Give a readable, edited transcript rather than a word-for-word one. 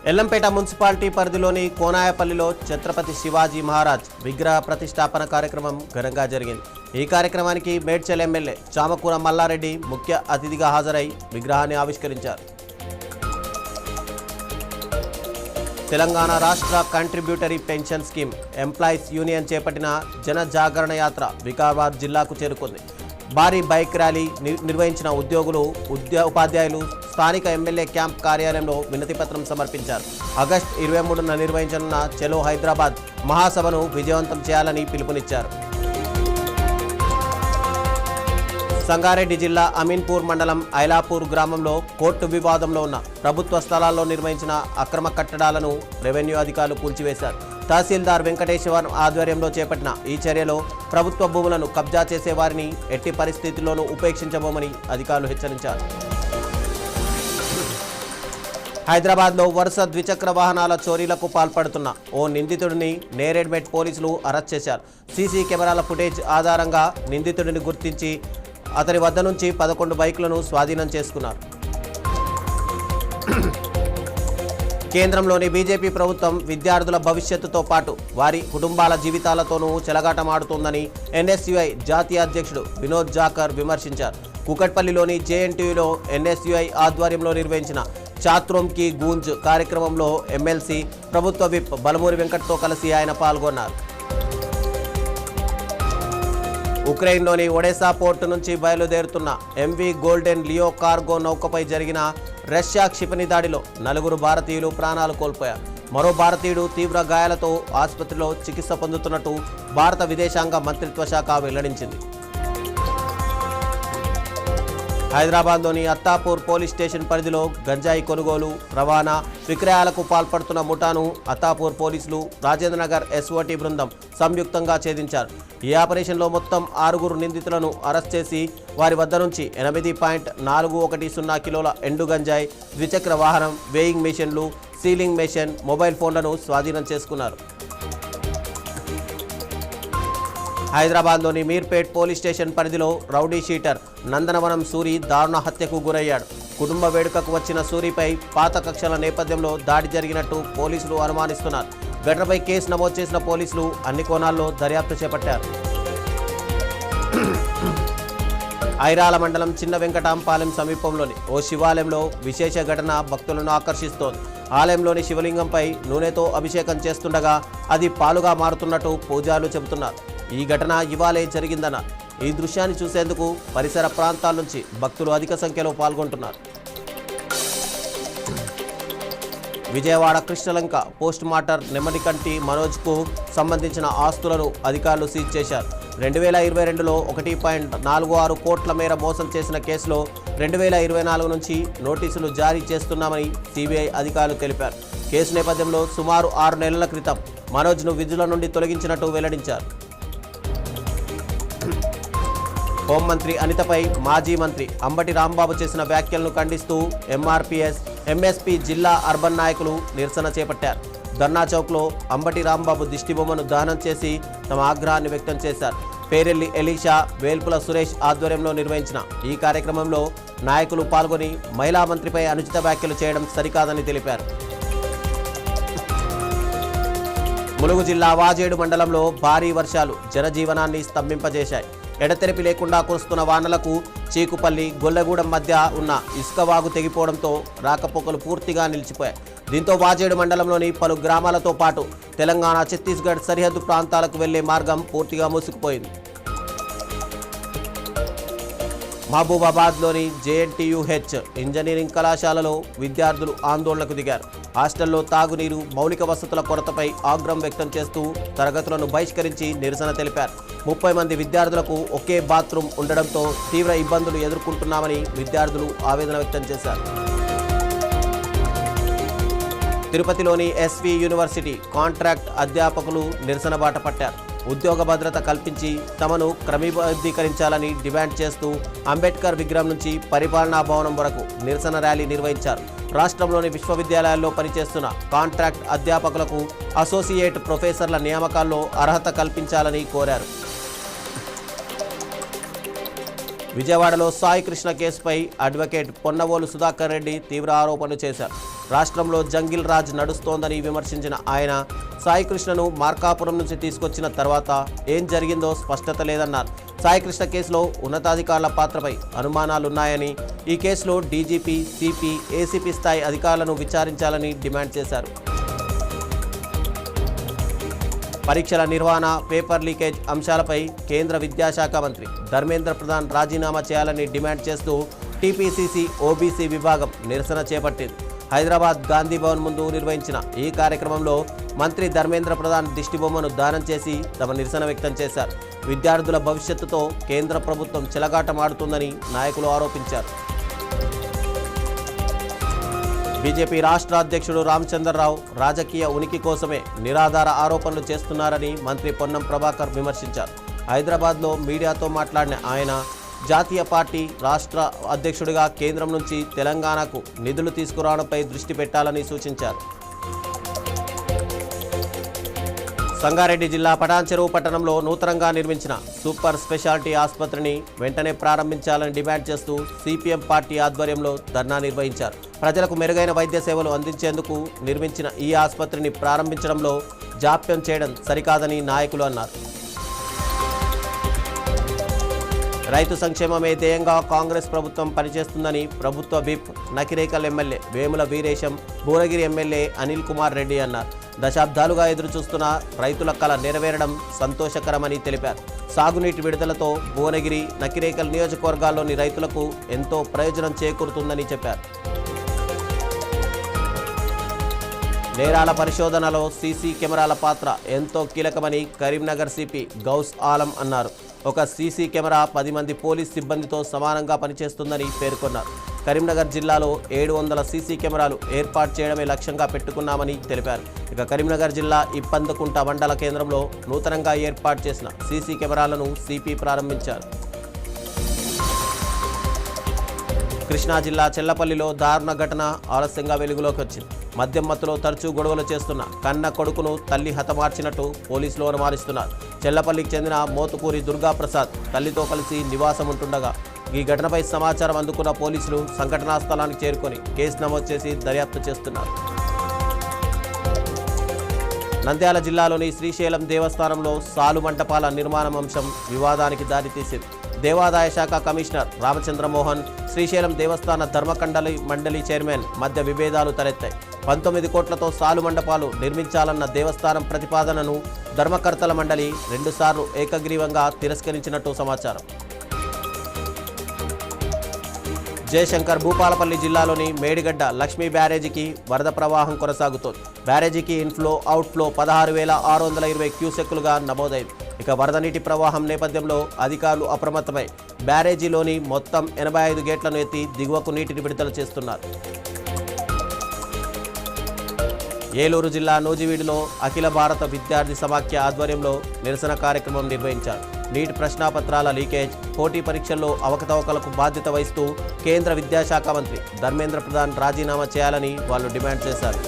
Yellampet municipality పరిధిలోని కోనాయపల్లిలో ఛత్రపతి శివాజీ మహారాజ్ విగ్రహ ప్రతిష్టాపన కార్యక్రమం ఘనంగా జరిగింది. ఈ కార్యక్రమానికి మేడ్చల్ ఎమ్మెల్యే చామకూర మల్లారెడ్డి ముఖ్య అతిథిగా హాజరై విగ్రహాన్ని ఆవిష్కరించారు. తెలంగాణ రాష్ట్ర contributory pension scheme employees union చేపట్టిన జన జాగరణ యాత్ర వికారాబాద్ జిల్లాకు చేరుకుంది. భారీ బైక్ ర్యాలీ నిర్వహించిన ఉద్యోగులు, ఉపాధ్యాయులు స్థానిక ఎమ్మెల్యే క్యాంప్ కార్యాలయంలో వినతిపత్రం సమర్పించారు. ఆగస్టు 23న నిర్వహించనున్న చలో హైదరాబాద్ మహాసభను విజయవంతం చేయాలని పిలుపునిచ్చారు. సంగారెడ్డి జిల్లా అమీన్పూర్ మండలం ఐలాపూర్ గ్రామంలో కోర్టు వివాదంలో ఉన్న ప్రభుత్వ స్థలాల్లో నిర్వహించిన అక్రమ కట్టడాలను రెవెన్యూ అధికారులు కూల్చివేశారు. తహసీల్దార్ వెంకటేశ్వర్ ఆధ్వర్యంలో చేపట్టిన ఈ చర్యలో ప్రభుత్వ భూములను కబ్జా చేసే వారిని ఎట్టి పరిస్థితుల్లోనూ ఉపేక్షించబోమని అధికారులు హెచ్చరించారు. హైదరాబాద్లో వరుస ద్విచక్ర వాహనాల చోరీలకు పాల్పడుతున్న ఓ నిందితుడిని నేరేడ్మెట్ పోలీసులు అరెస్ట్ చేశారు. సీసీ కెమెరాల ఫుటేజ్ ఆధారంగా నిందితుడిని గుర్తించి అతని వద్ద నుంచి 11 బైకులను స్వాధీనం చేసుకున్నారు. కేంద్రంలోని బీజేపీ ప్రభుత్వం విద్యార్థుల భవిష్యత్తుతో పాటు వారి కుటుంబాల జీవితాలతోనూ చెలగాటమాడుతోందని ఎన్ఎస్యుఐ జాతీయ అధ్యక్షుడు వినోద్ జాకర్ విమర్శించారు. కూకట్పల్లిలోని జేఎన్టీయూలో ఎన్ఎస్యుఐ ఆధ్వర్యంలో నిర్వహించిన చాత్రోమ్ కి గూంజ్ కార్యక్రమంలో ఎమ్మెల్సీ ప్రభుత్వ విప్ బలమూరి వెంకట్తో కలిసి ఆయన పాల్గొన్నారు. ఉక్రెయిన్లోని ఒడెసా పోర్టు నుంచి బయలుదేరుతున్న ఎంవి గోల్డెన్ లియో కార్గో నౌకపై జరిగిన రష్యా క్షిపణి దాడిలో 4 భారతీయులు ప్రాణాలు కోల్పోయారు. మరో భారతీయుడు తీవ్ర గాయాలతో ఆసుపత్రిలో చికిత్స పొందుతున్నట్టు భారత విదేశాంగ మంత్రిత్వ శాఖ వెల్లడించింది. హైదరాబాద్లోని అత్తాపూర్ పోలీస్ స్టేషన్ పరిధిలో గంజాయి కొనుగోలు, రవాణా, విక్రయాలకు పాల్పడుతున్న ముఠాను అత్తాపూర్ పోలీసులు రాజేంద్రనగర్ ఎస్ఓటీ బృందం సంయుక్తంగా ఛేదించారు. ఈ ఆపరేషన్లో మొత్తం 6 నిందితులను అరెస్ట్ చేసి వారి వద్ద నుంచి 8.410 కిలోల ఎండు గంజాయి, ద్విచక్ర వాహనం, వేయింగ్ మెషిన్లు, సీలింగ్ మెషిన్, మొబైల్ ఫోన్లను స్వాధీనం చేసుకున్నారు. హైదరాబాద్లోని మీర్పేట్ పోలీస్ స్టేషన్ పరిధిలో రౌడీ షీటర్ నందనవనం సూరి దారుణ హత్యకు గురయ్యాడు. కుటుంబ వేడుకకు వచ్చిన సూరిపై పాత కక్షల నేపథ్యంలో దాడి జరిగినట్టు పోలీసులు అనుమానిస్తున్నారు. ఘటనపై కేసు నమోదు చేసిన పోలీసులు అన్ని కోణాల్లో దర్యాప్తు చేపట్టారు. ఐరాల మండలం చిన్న వెంకటాంపాలెం సమీపంలోని ఓ శివాలయంలో విశేష ఘటన భక్తులను ఆకర్షిస్తోంది. ఆలయంలోని శివలింగంపై నూనెతో అభిషేకం చేస్తుండగా అది పాలుగా మారుతున్నట్టు పూజారులు చెబుతున్నారు. ఈ ఘటన ఇవాళే జరిగిందన్నారు. ఈ దృశ్యాన్ని చూసేందుకు పరిసర ప్రాంతాల నుంచి భక్తులు అధిక సంఖ్యలో పాల్గొంటున్నారు. విజయవాడ కృష్ణలంక పోస్ట్ మార్టం నెమ్మదికంటి మనోజ్కు సంబంధించిన ఆస్తులను అధికారులు సీజ్ చేశారు. 2022లో 1.46 కోట్ల మేర మోసం చేసిన కేసులో 2024 నుంచి నోటీసులు జారీ చేస్తున్నామని సిబిఐ అధికారులు తెలిపారు. కేసు నేపథ్యంలో సుమారు 6 నెలల క్రితం మనోజ్ను విధుల నుండి తొలగించినట్టు వెల్లడించారు. హోంమంత్రి అనితపై మాజీ మంత్రి అంబటి రాంబాబు చేసిన వ్యాఖ్యలను ఖండిస్తూ ఎంఆర్పీఎస్, ఎంఎస్పీ జిల్లా అర్బన్ నాయకులు నిరసన చేపట్టారు. ధర్నా చౌక్లో అంబటి రాంబాబు దిష్టిబొమ్మను దహనం చేసి తమ ఆగ్రహాన్ని వ్యక్తం చేశారు. పేరెల్లి ఎలీషా, వేల్పుల సురేష్ ఆధ్వర్యంలో నిర్వహించిన ఈ కార్యక్రమంలో నాయకులు పాల్గొని మహిళా మంత్రిపై అనుచిత వ్యాఖ్యలు చేయడం సరికాదని తెలిపారు. ములుగు జిల్లా వాజేడు మండలంలో భారీ వర్షాలు జనజీవనాన్ని స్తంభింపజేశాయి. ఎడతెరిపి లేకుండా కురుస్తున్న వానలకు చీకుపల్లి, గొల్లగూడెం మధ్య ఉన్న ఇసుక వాగు తెగిపోవడంతో రాకపోకలు పూర్తిగా నిలిచిపోయాయి. దీంతో వాజేడు మండలంలోని పలు గ్రామాలతో పాటు తెలంగాణ, ఛత్తీస్గఢ్ సరిహద్దు ప్రాంతాలకు వెళ్లే మార్గం పూర్తిగా మూసుకుపోయింది. మహబూబాబాద్లోని జేఎన్టీయూహెచ్ ఇంజనీరింగ్ కళాశాలలో విద్యార్థులు ఆందోళనకు దిగారు. హాస్టల్లో తాగునీరు, మౌలిక వసతుల కొరతపై ఆగ్రహం వ్యక్తం చేస్తూ తరగతులను బహిష్కరించి నిరసన తెలిపారు. 30 మంది విద్యార్థులకు ఒకే బాత్రూమ్ ఉండడంతో తీవ్ర ఇబ్బందులు ఎదుర్కొంటున్నామని విద్యార్థులు ఆవేదన వ్యక్తం చేశారు. తిరుపతిలోని ఎస్వి యూనివర్సిటీ కాంట్రాక్ట్ అధ్యాపకులు నిరసన బాట పట్టారు. ఉద్యోగ భద్రత కల్పించి తమను క్రమబద్ధీకరించాలని డిమాండ్ చేస్తూ అంబేద్కర్ విగ్రహం నుంచి పరిపాలనా భవనం వరకు నిరసన ర్యాలీ నిర్వహించారు. రాష్ట్రంలోని విశ్వవిద్యాలయాల్లో పనిచేస్తున్న కాంట్రాక్ట్ అధ్యాపకులకు అసోసియేట్ ప్రొఫెసర్ల నియామకాల్లో అర్హత కల్పించాలని కోరారు. విజయవాడలో సాయి కృష్ణ కేసుపై అడ్వకేట్ పొన్నవోలు సుధాకర్ రెడ్డి తీవ్ర ఆరోపణలు చేశారు. రాష్ట్రంలో జంగిల్ రాజ్ నడుస్తోందని విమర్శించిన ఆయన సాయి కృష్ణను మార్కాపురం నుంచి తీసుకొచ్చిన తర్వాత ఏం జరిగిందో స్పష్టత లేదన్నారు. సాయి కృష్ణ కేసులో ఉన్నతాధికారుల పాత్రపై అనుమానాలున్నాయని, ఈ కేసులో డీజీపీ, సిపి, ఏసీపీ స్థాయి అధికారులను విచారించాలని డిమాండ్ చేశారు. పరీక్షల నిర్వహణ, పేపర్ లీకేజ్ అంశాలపై కేంద్ర విద్యాశాఖ మంత్రి ధర్మేంద్ర ప్రధాన్ రాజీనామా చేయాలని డిమాండ్ చేస్తూ టీపీసీసీ ఓబీసీ విభాగం నిరసన చేపట్టింది. హైదరాబాద్ గాంధీ భవన్ ముందు నిర్వహించిన ఈ కార్యక్రమంలో మంత్రి ధర్మేంద్ర ప్రధాన్ దిష్టిబొమ్మను దానం చేసి తమ నిరసన వ్యక్తం చేశారు. విద్యార్థుల భవిష్యత్తుతో కేంద్ర ప్రభుత్వం చెలగాటమాడుతుందని నాయకులు ఆరోపించారు. బీజేపీ రాష్ట్ర అధ్యక్షుడు రామచంద్రరావు రాజకీయ ఉనికి కోసమే నిరాధార ఆరోపణలు చేస్తున్నారని మంత్రి పొన్నం ప్రభాకర్ విమర్శించారు. హైదరాబాద్లో మీడియాతో మాట్లాడిన ఆయన జాతీయ పార్టీ రాష్ట్ర అధ్యక్షుడిగా కేంద్రం నుంచి తెలంగాణకు నిధులు తీసుకురావడంపై దృష్టి పెట్టాలని సూచించారు. సంగారెడ్డి జిల్లా పటాన్చెరువు పట్టణంలో నూతనంగా నిర్మించిన సూపర్ స్పెషాలిటీ ఆసుపత్రిని వెంటనే ప్రారంభించాలని డిమాండ్ చేస్తూ సిపిఎం పార్టీ ఆధ్వర్యంలో ధర్నా నిర్వహించారు. ప్రజలకు మెరుగైన వైద్య సేవలు అందించేందుకు నిర్మించిన ఈ ఆసుపత్రిని ప్రారంభించడంలో జాప్యం చేయడం సరికాదని నాయకులు అన్నారు. రైతు సంక్షేమమే ధ్యేయంగా కాంగ్రెస్ ప్రభుత్వం పనిచేస్తుందని ప్రభుత్వ whip Nakrekal MLA Vemula Veeresham, Bhuvanagiri MLA Anil Kumar Reddy అన్నారు. దశాబ్దాలుగా ఎదురుచూస్తున్న రైతుల కల నెరవేరడం సంతోషకరమని తెలిపారు. సాగునీటి విడుదలతో భువనగిరి, నకిరేకల్ నియోజకవర్గాల్లోని రైతులకు ఎంతో ప్రయోజనం చేకూరుతుందని చెప్పారు. నేరాల పరిశోధనలో సీసీ కెమెరాల పాత్ర ఎంతో కీలకమని కరీంనగర్ సిపి గౌస్ ఆలం అన్నారు. ఒక సీసీ కెమెరా 10 మంది పోలీస్ సిబ్బందితో సమానంగా పనిచేస్తుందని పేర్కొన్నారు. కరీంనగర్ జిల్లాలో 700 సీసీ కెమెరాలు ఏర్పాటు చేయడమే లక్ష్యంగా పెట్టుకున్నామని తెలిపారు. ఇక కరీంనగర్ జిల్లా ఇప్పందుకుంట మండల కేంద్రంలో నూతనంగా ఏర్పాటు చేసిన సీసీ కెమెరాలను సిపి ప్రారంభించారు. కృష్ణా జిల్లా చెల్లపల్లిలో దారుణ ఘటన ఆలస్యంగా వెలుగులోకి వచ్చింది. మద్యం మత్తులో తరచూ గొడవలు చేస్తున్న కన్న కొడుకును తల్లి హతమార్చినట్టు పోలీసులు అనుమానిస్తున్నారు. చెల్లపల్లికి చెందిన మోతుకూరి దుర్గాప్రసాద్ తల్లితో కలిసి నివాసం ఉంటుండగా ఈ ఘటనపై సమాచారం అందుకున్న పోలీసులు సంఘటనా స్థలానికి చేరుకొని కేసు నమోదు చేసి దర్యాప్తు చేస్తున్నారు. నంద్యాల జిల్లాలోని శ్రీశైలం దేవస్థానంలో సాలు మంటపాల నిర్మాణం అంశం వివాదానికి దారితీసింది. దేవాదాయ శాఖ కమిషనర్ రామచంద్రమోహన్, శ్రీశైలం దేవస్థాన ధర్మకండలి మండలి చైర్మన్ మధ్య విభేదాలు తలెత్తాయి. 19 కోట్లతో సాలు మండపాలు నిర్మించాలన్న దేవస్థానం ప్రతిపాదనను ధర్మకర్తల మండలి 2 సార్లు ఏకగ్రీవంగా తిరస్కరించినట్టు సమాచారం. జయశంకర్ భూపాలపల్లి జిల్లాలోని మేడిగడ్డ లక్ష్మీ బ్యారేజీకి వరద ప్రవాహం కొనసాగుతోంది. బ్యారేజీకి ఇన్ఫ్లో, అవుట్ఫ్లో 16,620 క్యూసెక్కులుగా నమోదైంది. ఇక వరద నీటి ప్రవాహం నేపథ్యంలో అధికారులు అప్రమత్తమై బ్యారేజీలోని మొత్తం 85 గేట్లను ఎత్తి దిగువకు నీటిని విడుదల చేస్తున్నారు. ఏలూరు జిల్లా నూజివీడులో అఖిల భారత విద్యార్థి సమాఖ్య ఆధ్వర్యంలో నిరసన కార్యక్రమం నిర్వహించారు. నీట్ ప్రశ్నాపత్రాల లీకేజ్, పోటీ పరీక్షల్లో అవకతవకలకు బాధ్యత వహిస్తూ కేంద్ర విద్యాశాఖ మంత్రి ధర్మేంద్ర ప్రధాన్ రాజీనామా చేయాలని వాళ్ళు డిమాండ్ చేశారు.